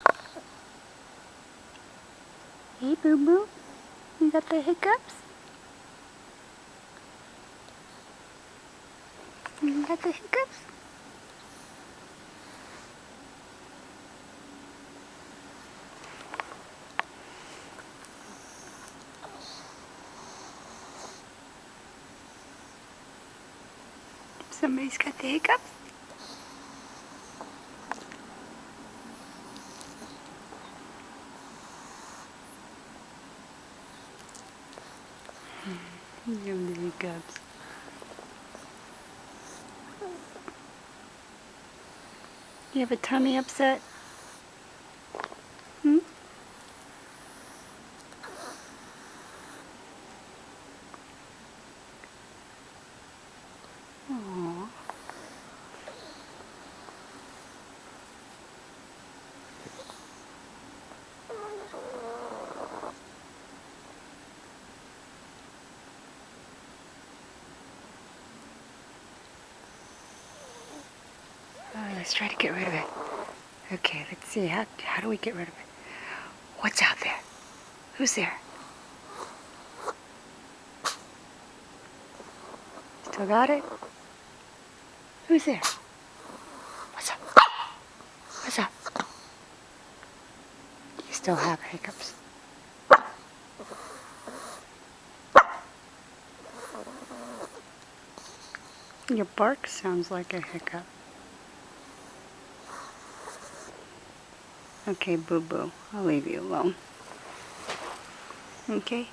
Hey, boo-boo. You got the hiccups? You got the hiccups? Somebody's got the hiccups? You have the hiccups. You have a tummy upset? Hmm? Aww. Let's try to get rid of it. Okay, let's see. How do we get rid of it? What's out there? Who's there? Still got it? Who's there? What's up? What's up? You still have hiccups. Your bark sounds like a hiccup. Okay, boo-boo. I'll leave you alone. Okay?